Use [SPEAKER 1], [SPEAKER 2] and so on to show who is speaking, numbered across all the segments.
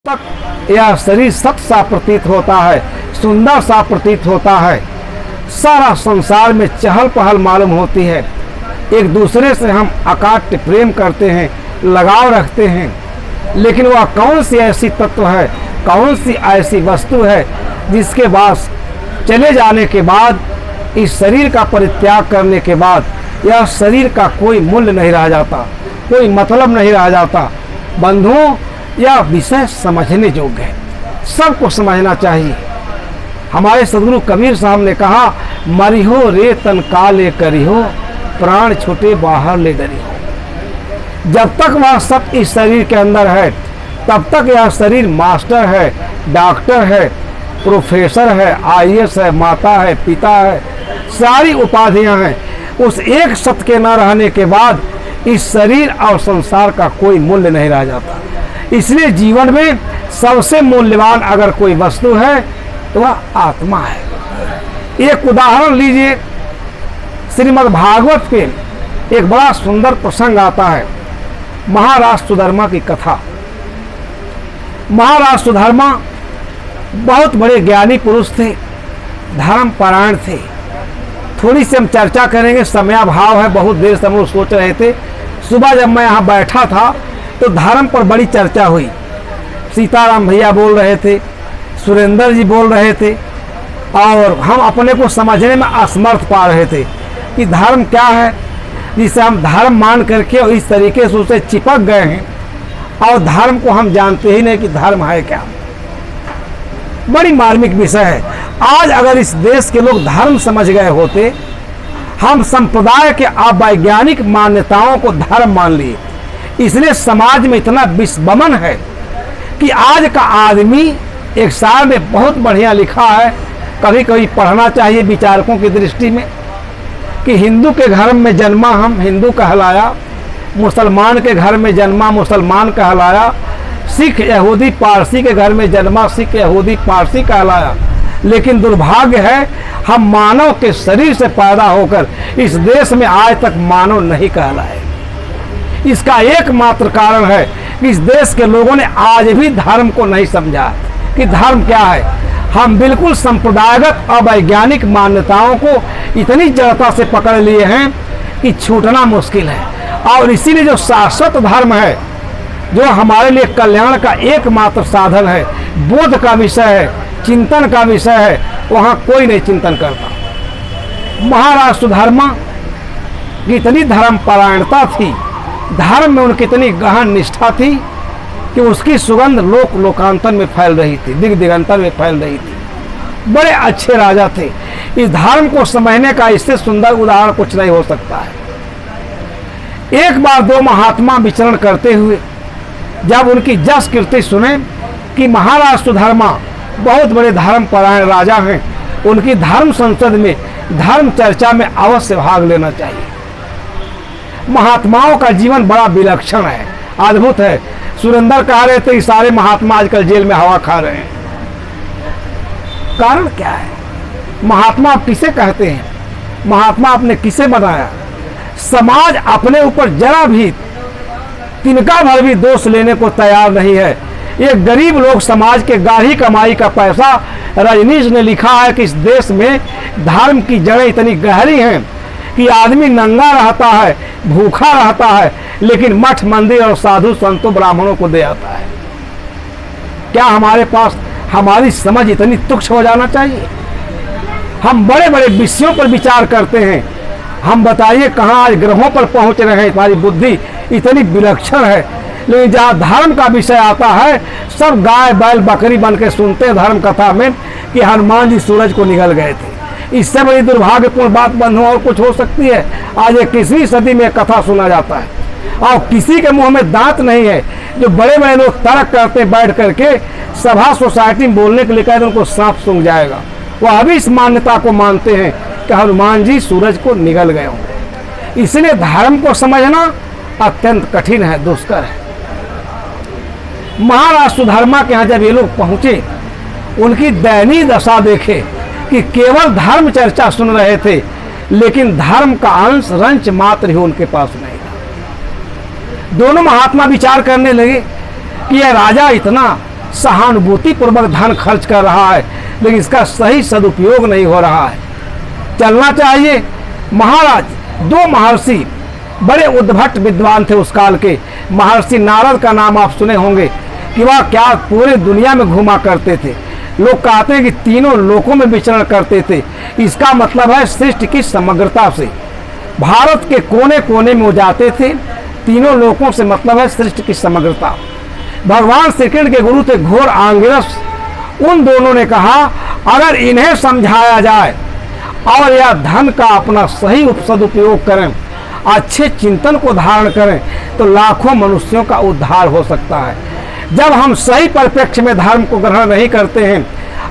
[SPEAKER 1] तक यह शरीर सत्य सा प्रतीत होता है, सुंदर सा प्रतीत होता है, सारा संसार में चहल पहल मालूम होती है, एक दूसरे से हम अकाट्य प्रेम करते हैं, लगाव रखते हैं, लेकिन वह कौन सी ऐसी तत्व है, कौन सी ऐसी वस्तु है जिसके बाद चले जाने के बाद, इस शरीर का परित्याग करने के बाद यह शरीर का कोई मूल्य नहीं रह जाता, कोई मतलब नहीं रह जाता। बंधुओं, यह विषय समझने योग्य है, सबको समझना चाहिए। हमारे सदगुरु कबीर साहब ने कहा, मरिहो रे तन काले करिहो, प्राण छूटे बाहर ले डरिहो। जब तक वह सब इस शरीर के अंदर है तब तक यह शरीर मास्टर है, डॉक्टर है, प्रोफेसर है, आईएएस है, माता है, पिता है, सारी उपाधियां हैं। उस एक सत्य के न रहने के बाद इस शरीर और संसार का कोई मूल्य नहीं रह जाता। इसलिए जीवन में सबसे मूल्यवान अगर कोई वस्तु है तो वह आत्मा है। एक उदाहरण लीजिए, श्रीमद् भागवत के एक बड़ा सुंदर प्रसंग आता है, महाराज सुधर्मा की कथा। महाराज सुधर्मा बहुत बड़े ज्ञानी पुरुष थे, धर्म परायण थे। थोड़ी सी हम चर्चा करेंगे, समयाभाव है, बहुत देर से हम लोग सोच रहे थे। सुबह जब मैं यहाँ बैठा था तो धर्म पर बड़ी चर्चा हुई। सीताराम भैया बोल रहे थे, सुरेंद्र जी बोल रहे थे, और हम अपने को समझने में असमर्थ पा रहे थे कि धर्म क्या है, जिसे हम धर्म मान करके और इस तरीके से उसे चिपक गए हैं, और धर्म को हम जानते ही नहीं कि धर्म है क्या। बड़ी मार्मिक विषय है। आज अगर इस देश के लोग धर्म समझ गए होते, हम संप्रदाय के अवैज्ञानिक मान्यताओं को धर्म मान लिए। इसलिए समाज में इतना विस्मरण है कि आज का आदमी, एक साल में बहुत बढ़िया लिखा है, कभी कभी पढ़ना चाहिए विचारकों की दृष्टि में, कि हिंदू के घर में जन्मा हम हिंदू कहलाया, मुसलमान के घर में जन्मा मुसलमान कहलाया, सिख यहूदी पारसी के घर में जन्मा सिख यहूदी पारसी कहलाया। लेकिन दुर्भाग्य है, हम मानव के शरीर से पैदा होकर इस देश में आज तक मानव नहीं कहलाए। इसका एकमात्र कारण है कि इस देश के लोगों ने आज भी धर्म को नहीं समझा कि धर्म क्या है। हम बिल्कुल संप्रदायगत अवैज्ञानिक मान्यताओं को इतनी जड़ता से पकड़ लिए हैं कि छूटना मुश्किल है। और इसीलिए जो शाश्वत धर्म है, जो हमारे लिए कल्याण का एकमात्र साधन है, बोध का विषय है, चिंतन का विषय है, वहाँ कोई नहीं चिंतन करता। महाराज सुधर्मा की इतनी धर्म परायणता थी, धर्म में उनकी इतनी गहन निष्ठा थी कि उसकी सुगंध लोक लोकांतर में फैल रही थी, दिग दिगंतर में फैल रही थी। बड़े अच्छे राजा थे। इस धर्म को समझने का इससे सुंदर उदाहरण कुछ नहीं हो सकता है। एक बार दो महात्मा विचरण करते हुए जब उनकी जस कीर्ति सुने कि महाराज सुधर्मा बहुत बड़े धर्म परायण राजा हैं, उनकी धर्म संसद में धर्म चर्चा में अवश्य भाग लेना चाहिए। महात्माओं का जीवन बड़ा विलक्षण है, अद्भुत है। सुरेंद्र कह रहे थे कि सारे महात्मा आजकल जेल में हवा खा रहे हैं। कारण क्या है? महात्मा आप किसे कहते हैं? महात्मा आपने किसे बनाया? समाज अपने ऊपर जरा भी तिनका भर भी दोष लेने को तैयार नहीं है। ये गरीब लोग समाज के गाढ़ी कमाई का पैसा, रजनीश ने लिखा है कि इस देश में धर्म की जड़ें इतनी गहरी हैं कि आदमी नंगा रहता है, भूखा रहता है, लेकिन मठ मंदिर और साधु संतों ब्राह्मणों को दे आता है। क्या हमारे पास हमारी समझ इतनी तुच्छ हो जाना चाहिए? हम बड़े बड़े विषयों पर विचार करते हैं। हम बताइए कहाँ आज ग्रहों पर पहुंच रहे हैं, हमारी बुद्धि इतनी विलक्षण है। लेकिन जहाँ धर्म का विषय आता है, सब गाय बैल बकरी बन के सुनते हैं धर्म कथा में कि हनुमान जी सूरज को निगल गए थे। इससे बड़ी दुर्भाग्यपूर्ण बात बंधु और कुछ हो सकती है? आज 21वीं सदी में कथा सुना जाता है और किसी के मुंह में दांत नहीं है। जो बड़े बड़े लोग तर्क करते बैठ करके सभा सोसाइटी में बोलने के लिए कहते उनको सांप सूंघ जाएगा, वह अभी इस मान्यता को मानते हैं कि हनुमान जी सूरज को निगल गए होंगे। इसलिए धर्म को समझना अत्यंत कठिन है, दुष्कर है। महाराज सुधर्मा के यहाँ जब ये लोग पहुंचे, उनकी दयनीय दशा देखे कि केवल धर्म चर्चा सुन रहे थे, लेकिन धर्म का अंश रंच मात्र ही उनके पास नहीं था। दोनों महात्मा विचार करने लगे कि यह राजा इतना सहानुभूति पूर्वक धन खर्च कर रहा है, लेकिन इसका सही सदुपयोग नहीं हो रहा है। चलना चाहिए। महाराज, दो महर्षि बड़े उद्भट विद्वान थे उस काल के। महर्षि नारद का नाम आप सुने होंगे कि वह क्या पूरे दुनिया में घुमा करते थे। लोग कहते हैं कि तीनों लोकों में विचरण करते थे। इसका मतलब है सृष्टि की समग्रता से भारत के कोने कोने में वो जाते थे। तीनों लोकों से मतलब है सृष्टि की समग्रता। भगवान श्री कृष्ण के गुरु थे घोर आंगिरस। उन दोनों ने कहा अगर इन्हें समझाया जाए और यह धन का अपना सही सदुपयोग करें, अच्छे चिंतन को धारण करें, तो लाखों मनुष्यों का उद्धार हो सकता है। जब हम सही परिप्रेक्ष्य में धर्म को ग्रहण नहीं करते हैं,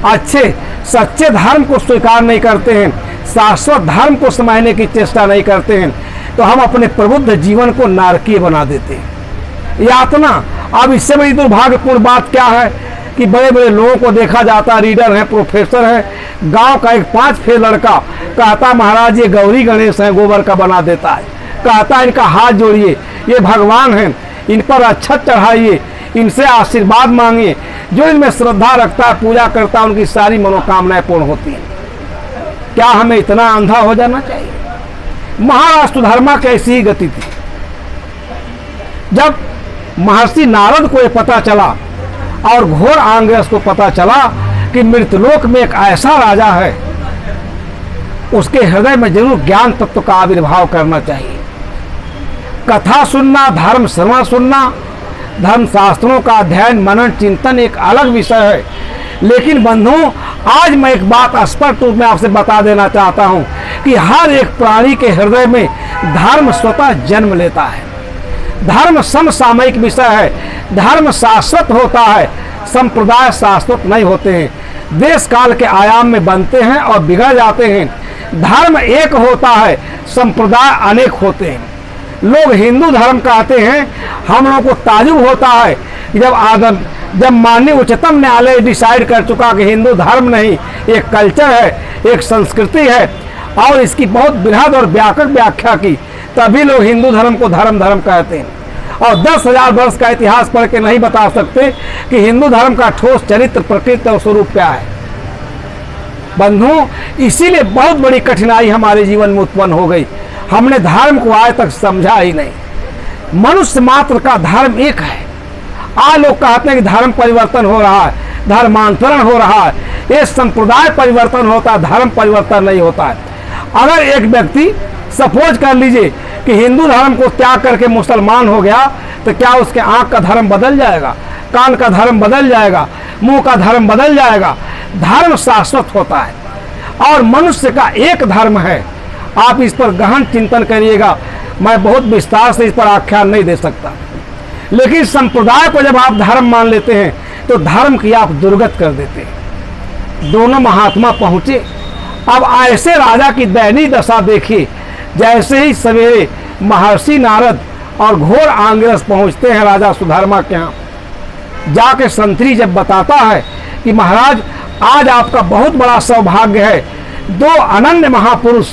[SPEAKER 1] अच्छे सच्चे धर्म को स्वीकार नहीं करते हैं, शाश्वत धर्म को समझने की चेष्टा नहीं करते हैं, तो हम अपने प्रबुद्ध जीवन को नारकीय बना देते हैं। यातना, अब इससे बड़ी दुर्भाग्यपूर्ण बात क्या है कि बड़े बड़े लोगों को देखा जाता, रीडर हैं, प्रोफेसर हैं, गांव का एक 5 फेर लड़का कहता महाराज ये गौरी गणेश हैं, गोबर का बना देता है। कहता इनका हाथ जोड़िए, ये भगवान हैं, इन पर अक्षत चढ़ाइए, इनसे आशीर्वाद मांगिए। जो इनमें श्रद्धा रखता है, पूजा करता है, उनकी सारी मनोकामनाएं पूर्ण होती हैं। क्या हमें इतना अंधा हो जाना चाहिए? महाराज सुधर्मा की ऐसी ही गति थी। जब महर्षि नारद को ये पता चला और घोर आंगिरस को पता चला कि मृतलोक में एक ऐसा राजा है, उसके हृदय में जरूर ज्ञान तत्व का आविर्भाव करना चाहिए। कथा सुनना, धर्म श्रवण सुनना, धर्म शास्त्रों का अध्ययन मनन चिंतन एक अलग विषय है। लेकिन बंधुओं, आज मैं एक बात स्पष्ट रूप में आपसे बता देना चाहता हूं कि हर एक प्राणी के हृदय में धर्म स्वतः जन्म लेता है। धर्म समसामयिक विषय है। धर्म शाश्वत होता है, संप्रदाय शाश्वत नहीं होते हैं। देश काल के आयाम में बनते हैं और बिगड़ जाते हैं। धर्म एक होता है, संप्रदाय अनेक होते हैं। लोग हिंदू धर्म कहते हैं, हम लोगों को ताजुब होता है जब माननीय उच्चतम न्यायालय डिसाइड कर चुका कि हिंदू धर्म नहीं, एक कल्चर है, एक संस्कृति है, और इसकी बहुत बृहद और व्यापक व्याख्या की, तभी लोग हिंदू धर्म को धर्म कहते हैं। और 10,000 वर्ष का इतिहास पढ़ के नहीं बता सकते कि हिंदू धर्म का ठोस चरित्र, प्रकृति और स्वरूप क्या है। बंधुओं, इसीलिए बहुत बड़ी कठिनाई हमारे जीवन में उत्पन्न हो गई। हमने धर्म को आज तक समझा ही नहीं। मनुष्य मात्र का धर्म एक है। आज लोग कहते हैं कि धर्म परिवर्तन हो रहा है, धर्मांतरण हो रहा है, ये संप्रदाय परिवर्तन होता है, धर्म परिवर्तन नहीं होता है। अगर एक व्यक्ति सपोज कर लीजिए कि हिंदू धर्म को त्याग करके मुसलमान हो गया, तो क्या उसके आंख का धर्म बदल जाएगा, कान का धर्म बदल जाएगा, मुंह का धर्म बदल जाएगा? धर्म शाश्वत होता है और मनुष्य का एक धर्म है। आप इस पर गहन चिंतन करिएगा, मैं बहुत विस्तार से इस पर आख्यान नहीं दे सकता। लेकिन संप्रदाय को जब आप धर्म मान लेते हैं तो धर्म की आप दुर्गत कर देते हैं। दोनों महात्मा पहुंचे। अब ऐसे राजा की दयनीय दशा देखिए। जैसे ही सवेरे महर्षि नारद और घोर आंगिरस पहुंचते हैं राजा सुधर्मा के यहाँ, जाके संतरी जब बताता है कि महाराज आज आपका बहुत बड़ा सौभाग्य है, 2 अनन्य महापुरुष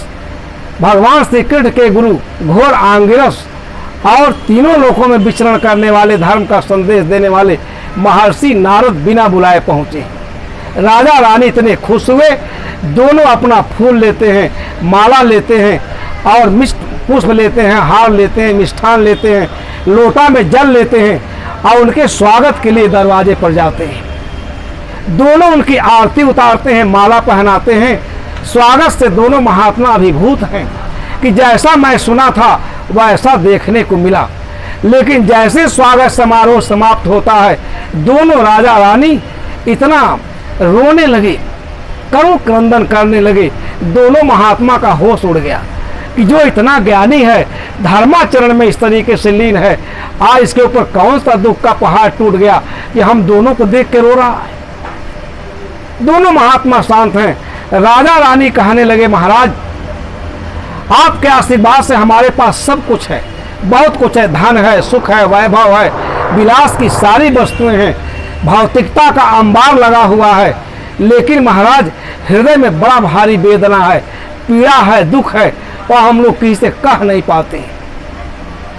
[SPEAKER 1] भगवान श्री कृष्ण के गुरु घोर आंगिरस और तीनों लोकों में विचरण करने वाले, धर्म का संदेश देने वाले महर्षि नारद बिना बुलाए पहुंचे। राजा रानी इतने खुश हुए, दोनों अपना फूल लेते हैं, माला लेते हैं और मिष्ट पुष्प लेते हैं, हार लेते हैं, मिष्ठान लेते हैं, लोटा में जल लेते हैं और उनके स्वागत के लिए दरवाजे पर जाते हैं। दोनों उनकी आरती उतारते हैं, माला पहनाते हैं। स्वागत से दोनों महात्मा अभिभूत हैं कि जैसा मैं सुना था वैसा देखने को मिला। लेकिन जैसे स्वागत समारोह समाप्त होता है, दोनों राजा रानी इतना रोने लगे, करुण क्रंदन करने लगे। दोनों महात्मा का होश उड़ गया कि जो इतना ज्ञानी है, धर्माचरण में इस तरीके से लीन है, आज इसके ऊपर कौन सा दुख का पहाड़ टूट गया कि हम दोनों को देख के रो रहा है। दोनों महात्मा शांत हैं। राजा रानी कहने लगे, महाराज आपके आशीर्वाद से हमारे पास सब कुछ है, बहुत कुछ है, धन है, सुख है, वैभव है, विलास की सारी वस्तुएं हैं, भौतिकता का अंबार लगा हुआ है। लेकिन महाराज हृदय में बड़ा भारी वेदना है, पीड़ा है, दुख है, और हम लोग किसी से कह नहीं पाते।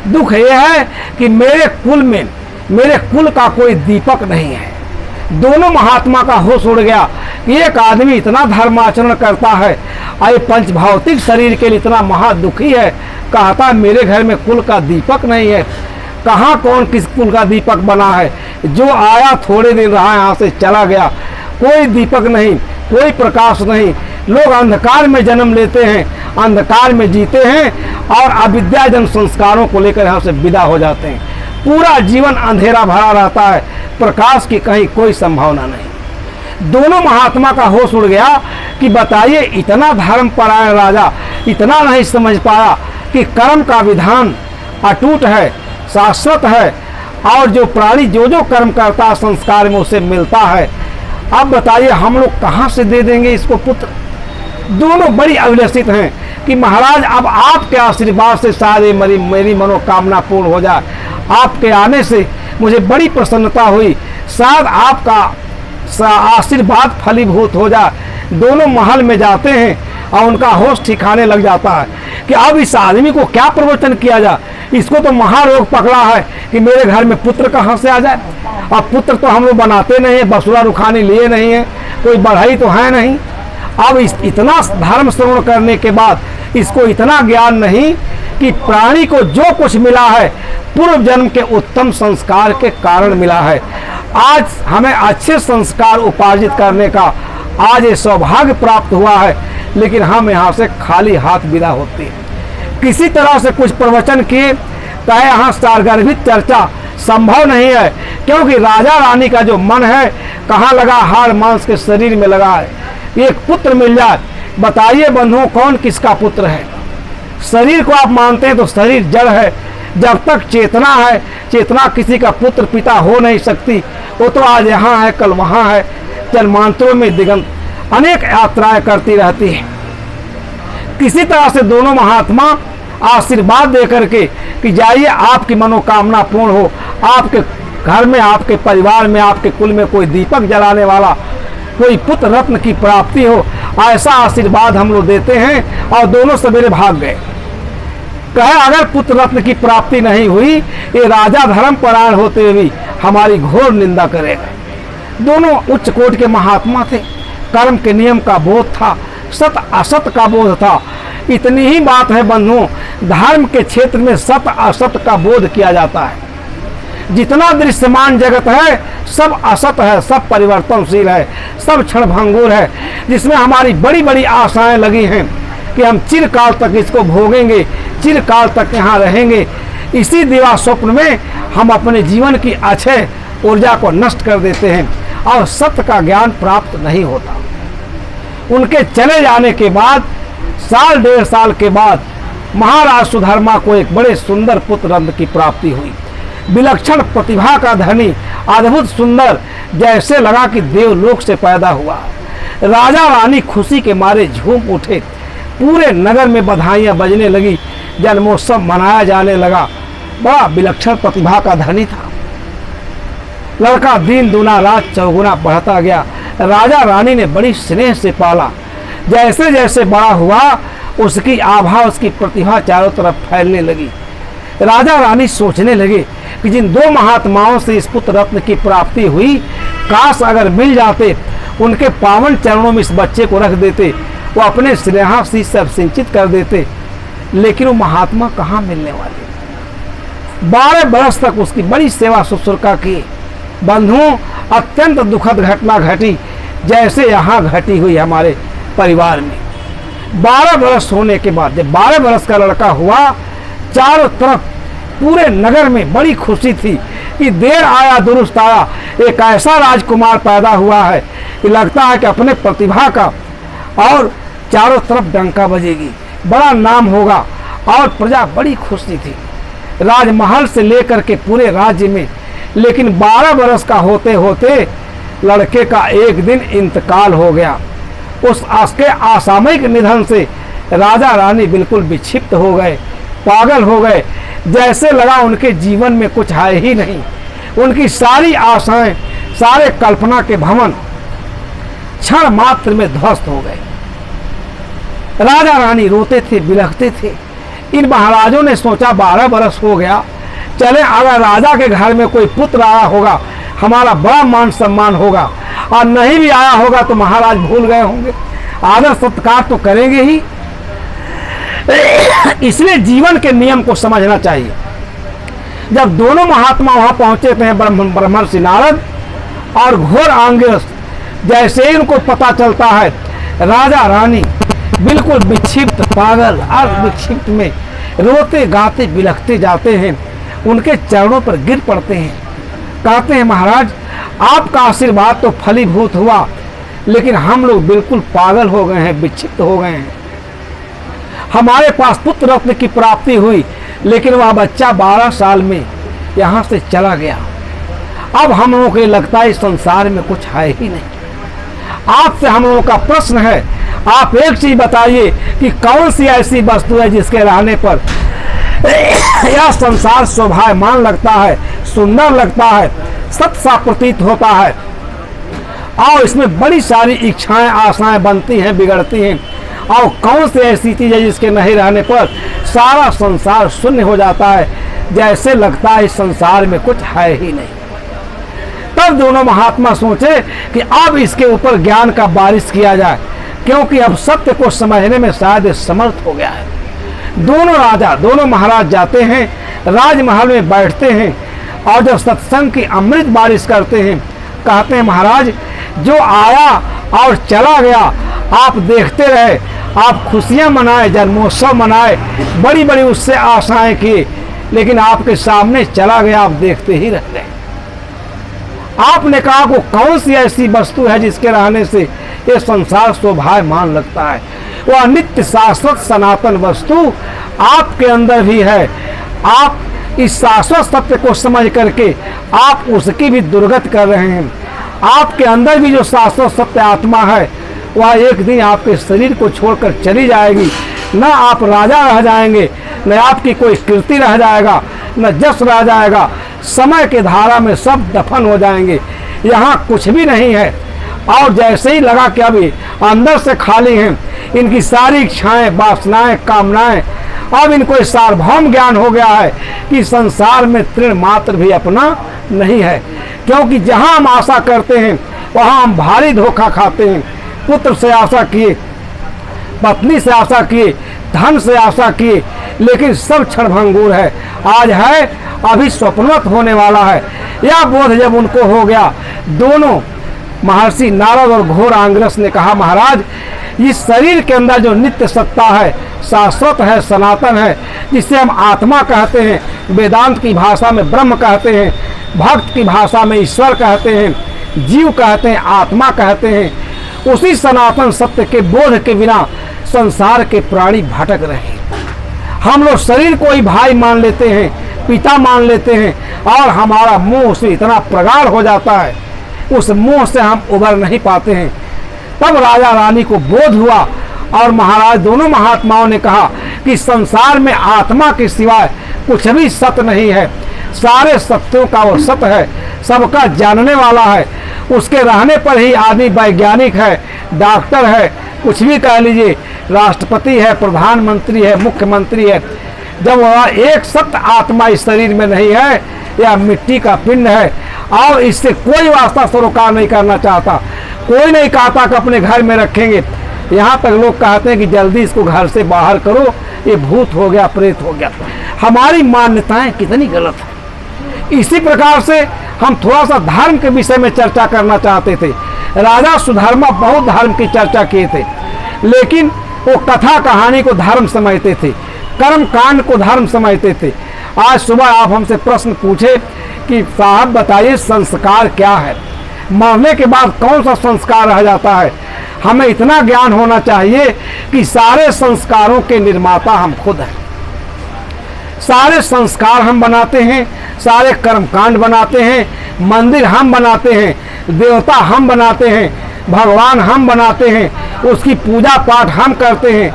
[SPEAKER 1] दुख यह है कि मेरे कुल में, मेरे कुल का कोई दीपक नहीं है, दोनों महात्मा का होश उड़ गया कि एक आदमी इतना धर्माचरण करता है और ये पंच भौतिक शरीर के लिए इतना महादुखी है। कहता मेरे घर में कुल का दीपक नहीं है। कहाँ कौन किस कुल का दीपक बना है? जो आया थोड़े दिन रहा, यहाँ से चला गया। कोई दीपक नहीं, कोई प्रकाश नहीं। लोग अंधकार में जन्म लेते हैं, अंधकार में जीते हैं और अविद्याजन संस्कारों को लेकर यहाँ से विदा हो जाते हैं। पूरा जीवन अंधेरा भरा रहता है, प्रकाश की कहीं कोई संभावना नहीं। दोनों महात्मा का होश उड़ गया कि बताइए, इतना धर्मपरायण राजा इतना नहीं समझ पाया कि कर्म का विधान अटूट है, शाश्वत है और जो प्राणी जो जो कर्म करता है संस्कार में उसे मिलता है। अब बताइए हम लोग कहाँ से दे देंगे इसको पुत्र? दोनों बड़ी अभिलषित हैं कि महाराज अब आपके आशीर्वाद से सारे मेरी मनोकामना पूर्ण हो जाए। आपके आने से मुझे बड़ी प्रसन्नता हुई, शायद आपका आशीर्वाद फलीभूत हो जाए। दोनों महल में जाते हैं और उनका होश ठिकाने लग जाता है कि अब इस आदमी को क्या प्रवचन किया जाए। इसको तो महारोग पकड़ा है कि मेरे घर में पुत्र कहाँ से आ जाए। अब पुत्र तो हम लोग बनाते नहीं है, बसुरा रुखानी लिए नहीं है, कोई बढ़ाई तो है नहीं। अब इतना धर्म श्रवण करने के बाद इसको इतना ज्ञान नहीं कि प्राणी को जो कुछ मिला है पूर्व जन्म के उत्तम संस्कार के कारण मिला है। आज हमें अच्छे संस्कार उपार्जित करने का आज ये सौभाग्य प्राप्त हुआ है, लेकिन हम यहाँ से खाली हाथ विदा होते हैं। किसी तरह से कुछ प्रवचन किए चाहे यहाँ सारगर्भित चर्चा संभव नहीं है, क्योंकि राजा रानी का जो मन है कहाँ लगा? हाड़ मांस के शरीर में लगा है। एक पुत्र मिल जाए, बताइए बंधुओं कौन किसका पुत्र है? शरीर को आप मानते हैं तो शरीर जड़ है। जब तक चेतना है, चेतना किसी का पुत्र पिता हो नहीं सकती। वो तो आज यहाँ है, कल वहाँ है, जन्मांतरों में दिगंत अनेक यात्राएं करती रहती है। किसी तरह से दोनों महात्मा आशीर्वाद दे करके कि जाइए आपकी मनोकामना पूर्ण हो, आपके घर में, आपके परिवार में, आपके कुल में कोई दीपक जलाने वाला, कोई पुत्र रत्न की प्राप्ति हो, ऐसा आशीर्वाद हम लोग देते हैं। और दोनों सवेरे भाग गए। कहे अगर पुत्र रत्न की प्राप्ति नहीं हुई, ये राजा धर्मपरायण होते हुए भी हमारी घोर निंदा करेगा। दोनों उच्च कोटि के महात्मा थे, कर्म के नियम का बोध था, सत असत का बोध था। इतनी ही बात है बंधुओं, धर्म के क्षेत्र में सत असत का बोध किया जाता है। जितना दृश्यमान जगत है सब असत है, सब परिवर्तनशील है, सब क्षणभंगुर है, जिसमें हमारी बड़ी बड़ी आशाएं लगी हैं कि हम चिरकाल तक इसको भोगेंगे, चिरकाल तक यहाँ रहेंगे। इसी दिवा स्वप्न में हम अपने जीवन की अक्षय ऊर्जा को नष्ट कर देते हैं और सत्य का ज्ञान प्राप्त नहीं होता। उनके चले जाने के बाद साल डेढ़ साल के बाद महाराज सुधर्मा को एक बड़े सुंदर पुत्र रत्न की प्राप्ति हुई। विलक्षण प्रतिभा का धनी, अद्भुत सुंदर, जैसे लगा कि देवलोक से पैदा हुआ। राजा रानी खुशी के मारे झूम उठे, पूरे नगर में बधाइयां बजने लगी, जन्मोत्सव मनाया जाने लगा। बड़ा विलक्षण प्रतिभा का धनी था। लड़का दिन दूना रात चौगुना बढ़ता गया। राजा रानी ने बड़ी स्नेह से पाला। जैसे जैसे बड़ा हुआ उसकी आभा, उसकी प्रतिभा चारों तरफ फैलने लगी। राजा रानी सोचने लगे कि जिन दो महात्माओं से इस पुत्र रत्न की प्राप्ति हुई, काश अगर मिल जाते, उनके पावन चरणों में इस बच्चे को रख देते, वो अपने स्नेहाशीष से सिंचित कर देते। लेकिन वो महात्मा कहाँ मिलने वाले? 12 बरस तक उसकी बड़ी सेवा शुश्रूषा की। बंधुओं, अत्यंत दुखद घटना घटी, जैसे यहाँ घटी हुई हमारे परिवार में। 12 बरस होने के बाद जब 12 बरस का लड़का हुआ, चारों तरफ पूरे नगर में बड़ी खुशी थी कि देर आया दुरुस्त आया, एक ऐसा राजकुमार पैदा हुआ है कि लगता है कि अपने प्रतिभा का और चारों तरफ डंका बजेगी, बड़ा नाम होगा। और प्रजा बड़ी खुशी थी, राजमहल से लेकर के पूरे राज्य में। लेकिन 12 बरस का होते होते लड़के का एक दिन इंतकाल हो गया। उस के असामयिक निधन से राजा रानी बिल्कुल विक्षिप्त हो गए, पागल हो गए। जैसे लगा उनके जीवन में कुछ है ही नहीं। उनकी सारी आशाएं, सारे कल्पना के भवन क्षण मात्र में ध्वस्त हो गए। राजा रानी रोते थे, बिलखते थे। इन महाराजों ने सोचा 12 बरस हो गया, चले अगर राजा के घर में कोई पुत्र आया होगा, हमारा बड़ा मान सम्मान होगा, और नहीं भी आया होगा तो महाराज भूल गए होंगे, आदर सत्कार तो करेंगे ही। इसलिए जीवन के नियम को समझना चाहिए। जब दोनों महात्मा वहां पहुंचे थे, ब्रह्मर्षि नारद और घोर आंगिरस, जैसे ही उनको पता चलता है, राजा रानी बिल्कुल विक्षिप्त, पागल और विक्षिप्त में रोते गाते बिलखते जाते हैं, उनके चरणों पर गिर पड़ते हैं, कहते हैं महाराज आपका आशीर्वाद तो फलीभूत हुआ, लेकिन हम लोग बिल्कुल पागल हो गए हैं, विक्षिप्त हो गए हैं। हमारे पास पुत्र रत्न की प्राप्ति हुई, लेकिन वह बच्चा 12 साल में यहाँ से चला गया। अब हम लोगों को लगता है इस संसार में कुछ है ही नहीं। आपसे हम लोगों का प्रश्न है, आप एक चीज बताइए कि कौन सी ऐसी वस्तु है जिसके रहने पर यह संसार शोभायमान लगता है, सुंदर लगता है, सत्य सा प्रतीत होता है, और इसमें बड़ी सारी इच्छाएं आशाएं बनती हैं, बिगड़ती हैं। और कौन सी ऐसी चीज है जिसके नहीं रहने पर सारा संसार शून्य हो जाता है, जैसे लगता है इस संसार में कुछ है ही नहीं। तब दोनों महात्मा सोचे कि अब इसके ऊपर ज्ञान का बारिश किया जाए, क्योंकि अब सत्य को समझने में शायद समर्थ हो गया है। दोनों राजा, दोनों महाराज जाते हैं, राजमहल में बैठते हैं, और जब सत्संग की अमृत बारिश करते हैं, कहते हैं महाराज जो आया और चला गया आप देखते रहे, आप खुशियां मनाए, जन्मोत्सव मनाए, बड़ी बड़ी उससे आशाएं किए, लेकिन आपके सामने चला गया, आप देखते ही रह गए। आपने कहा वो कौन सी ऐसी वस्तु है जिसके रहने से ये संसार शोभायमान लगता है। वह नित्य शाश्वत सनातन वस्तु आपके अंदर भी है। आप इस शाश्वत सत्य को समझ करके आप उसकी भी दुर्गत कर रहे हैं। आपके अंदर भी जो शाश्वत सत्य आत्मा है वह एक दिन आपके शरीर को छोड़कर चली जाएगी। न आप राजा रह जाएंगे, न आपकी कोई कीर्ति रह जाएगा, न जस रह जाएगा। समय के धारा में सब दफन हो जाएंगे, यहाँ कुछ भी नहीं है। और जैसे ही लगा कि अभी अंदर से खाली हैं, इनकी सारी इच्छाएं, वासनाएं, कामनाएं, अब इनको सार्वभौम ज्ञान हो गया है कि संसार में तृण मात्र भी अपना नहीं है। क्योंकि जहां हम आशा करते हैं वहां हम भारी धोखा खाते हैं। पुत्र से आशा किए, पत्नी से आशा किए, धन से आशा किए, लेकिन सब क्षणभंगुर है। आज है, अभी स्वप्नवत होने वाला है। यह बोध जब उनको हो गया, दोनों महर्षि नारद और घोर आंगिरस ने कहा महाराज इस शरीर के अंदर जो नित्य सत्ता है, शाश्वत है, सनातन है, जिसे हम आत्मा कहते हैं, वेदांत की भाषा में ब्रह्म कहते हैं, भक्त की भाषा में ईश्वर कहते हैं, जीव कहते हैं, आत्मा कहते हैं, उसी सनातन सत्य के बोध के बिना संसार के प्राणी भटक रहे हैं। हम लोग शरीर को ही भाई मान लेते हैं, पिता मान लेते हैं, और हमारा मोह से इतना प्रगाढ़ हो जाता है, उस मोह से हम उबर नहीं पाते हैं। तब राजा रानी को बोध हुआ, और महाराज दोनों महात्माओं ने कहा कि संसार में आत्मा के सिवाय कुछ भी सत्य नहीं है। सारे सत्यों का वो सत्य है, सबका जानने वाला है। उसके रहने पर ही आदमी वैज्ञानिक है, डॉक्टर है, कुछ भी कह लीजिए, राष्ट्रपति है, प्रधानमंत्री है, मुख्यमंत्री है। जब वह एक सत्य आत्मा इस शरीर में नहीं है, यह मिट्टी का पिंड है, और इससे कोई वास्ता सरोकार नहीं करना चाहता। कोई नहीं कहता कि अपने घर में रखेंगे। यहाँ तक लोग कहते हैं कि जल्दी इसको घर से बाहर करो, ये भूत हो गया, प्रेत हो गया। हमारी मान्यताएं कितनी गलत है। इसी प्रकार से हम थोड़ा सा धर्म के विषय में चर्चा करना चाहते थे। राजा सुधर्मा बहुत धर्म की चर्चा किए थे, लेकिन वो कथा कहानी को धर्म समझते थे, कर्म कांड को धर्म समझते थे। आज सुबह आप हमसे प्रश्न पूछे कि साहब बताइए संस्कार क्या है, मरने के बाद कौन सा संस्कार रह जाता है। हमें इतना ज्ञान होना चाहिए कि सारे संस्कारों के निर्माता हम खुद हैं। सारे संस्कार हम बनाते हैं, सारे कर्मकांड बनाते हैं, मंदिर हम बनाते हैं, देवता हम बनाते हैं, भगवान हम बनाते हैं, उसकी पूजा पाठ हम करते हैं।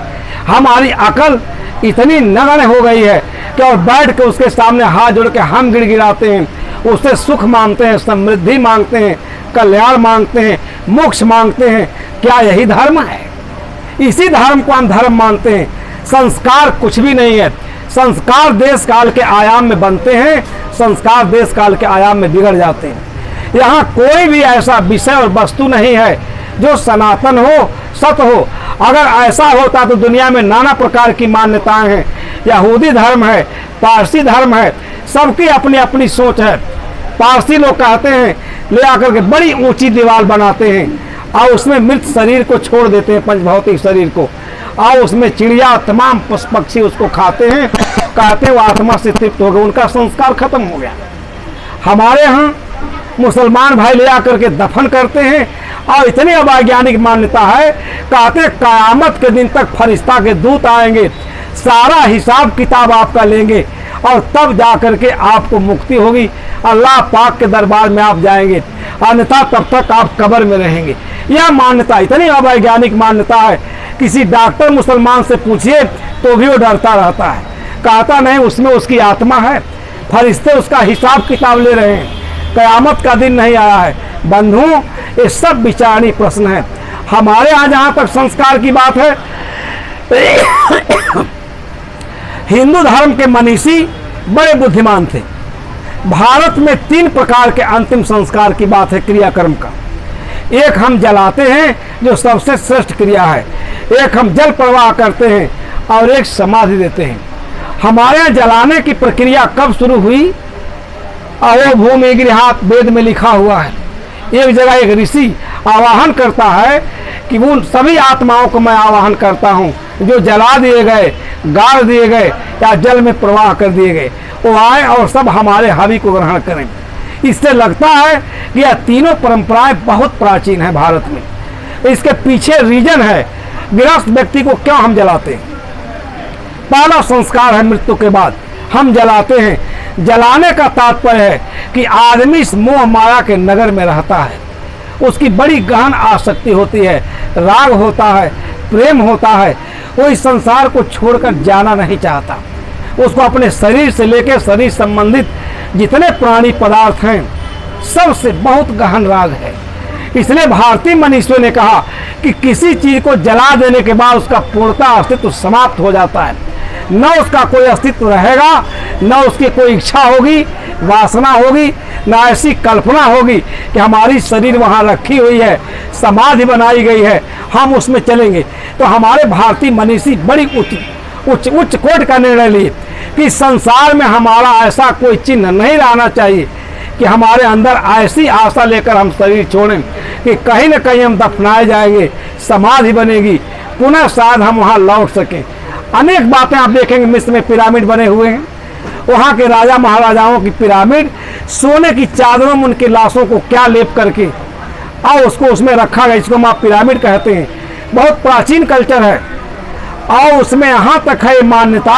[SPEAKER 1] हमारी अकल इतनी नगण्य हो गई है कि और बैठ के उसके सामने हाथ जोड़ के हम गिड़गिड़ाते हैं, उससे सुख मांगते हैं, समृद्धि मांगते हैं, कल्याण मांगते हैं, मोक्ष मांगते हैं। क्या यही धर्म है? इसी धर्म को हम धर्म मानते हैं। संस्कार कुछ भी नहीं है। संस्कार देश काल के आयाम में बनते हैं, संस्कार देश काल के आयाम में बिगड़ जाते हैं। यहाँ कोई भी ऐसा विषय और वस्तु नहीं है जो सनातन हो, सत हो। अगर ऐसा होता तो दुनिया में नाना प्रकार की मान्यताएं हैं। यहूदी धर्म है, पारसी धर्म है, सबकी अपनी अपनी सोच है। पारसी लोग कहते हैं ले आकर के बड़ी ऊंची दीवार बनाते हैं और उसमें मृत शरीर को छोड़ देते हैं, पंचभौतिक शरीर को, और उसमें चिड़िया तमाम पशु पक्षी उसको खाते हैं, कहते हैं वो आत्मा से तृप्त हो गया, उनका संस्कार खत्म हो गया। हमारे यहाँ मुसलमान भाई ले आकर के दफन करते हैं और इतनी अवैज्ञानिक मान्यता है, कहते कयामत के दिन तक फरिश्ता के दूत आएंगे, सारा हिसाब किताब आपका लेंगे और तब जा करके आपको मुक्ति होगी, अल्लाह पाक के दरबार में आप जाएंगे, अन्यथा तब तक आप कब्र में रहेंगे। यह मान्यता इतनी अवैज्ञानिक मान्यता है, किसी डॉक्टर मुसलमान से पूछिए तो भी वो डरता रहता है, कहता नहीं उसमें उसकी आत्मा है, फरिश्ते उसका हिसाब किताब ले रहे हैं, कयामत का दिन नहीं आया है। बंधुओं, ये सब विचारणीय प्रश्न है। हमारे यहाँ जहाँ तक संस्कार की बात है, हिंदू धर्म के मनीषी बड़े बुद्धिमान थे। भारत में 3 प्रकार के अंतिम संस्कार की बात है क्रियाकर्म का। एक हम जलाते हैं जो सबसे श्रेष्ठ क्रिया है, एक हम जल प्रवाह करते हैं और एक समाधि देते हैं। हमारे यहाँ जलाने की प्रक्रिया कब शुरू हुई? अहो भूमि गृहात वेद में लिखा हुआ है। एक जगह एक ऋषि आवाहन करता है कि उन सभी आत्माओं को मैं आवाहन करता हूँ जो जला दिए गए, गाड़ दिए गए या जल में प्रवाह कर दिए गए, वो आए और सब हमारे हवि को ग्रहण करें। इससे लगता है कि यह तीनों परंपराएं बहुत प्राचीन है भारत में। इसके पीछे रीजन है, गृहस्थ व्यक्ति को क्यों हम जलाते हैं। पहला संस्कार है मृत्यु के बाद हम जलाते हैं। जलाने का तात्पर्य है कि आदमी इस मोह माया के नगर में रहता है, उसकी बड़ी गहन आसक्ति होती है, राग होता है, प्रेम होता है, वो इस संसार को छोड़कर जाना नहीं चाहता। उसको अपने शरीर से लेकर शरीर संबंधित जितने प्राणी पदार्थ हैं सबसे बहुत गहन राग है। इसलिए भारतीय मनीषियों ने कहा कि किसी चीज को जला देने के बाद उसका पूर्णतः अस्तित्व समाप्त हो जाता है, न उसका कोई अस्तित्व रहेगा, न उसकी कोई इच्छा होगी, वासना होगी, न ऐसी कल्पना होगी कि हमारी शरीर वहाँ रखी हुई है, समाधि बनाई गई है, हम उसमें चलेंगे। तो हमारे भारतीय मनीषी बड़ी उच्च कोटि का निर्णय लिए कि संसार में हमारा ऐसा कोई चिन्ह नहीं रहना चाहिए कि हमारे अंदर ऐसी आशा लेकर हम शरीर छोड़ें कि कहीं न कहीं हम दफनाए जाएंगे, समाधि बनेगी, पुनः शायद हम वहाँ लौट सकें। अनेक बातें आप देखेंगे, मिस्र में पिरामिड बने हुए हैं, वहाँ के राजा महाराजाओं की पिरामिड, सोने की चादरों में उनकी लाशों को क्या लेप करके और उसको उसमें रखा गया, इसको हम आप पिरामिड कहते हैं। बहुत प्राचीन कल्चर है और उसमें यहाँ तक है मान्यता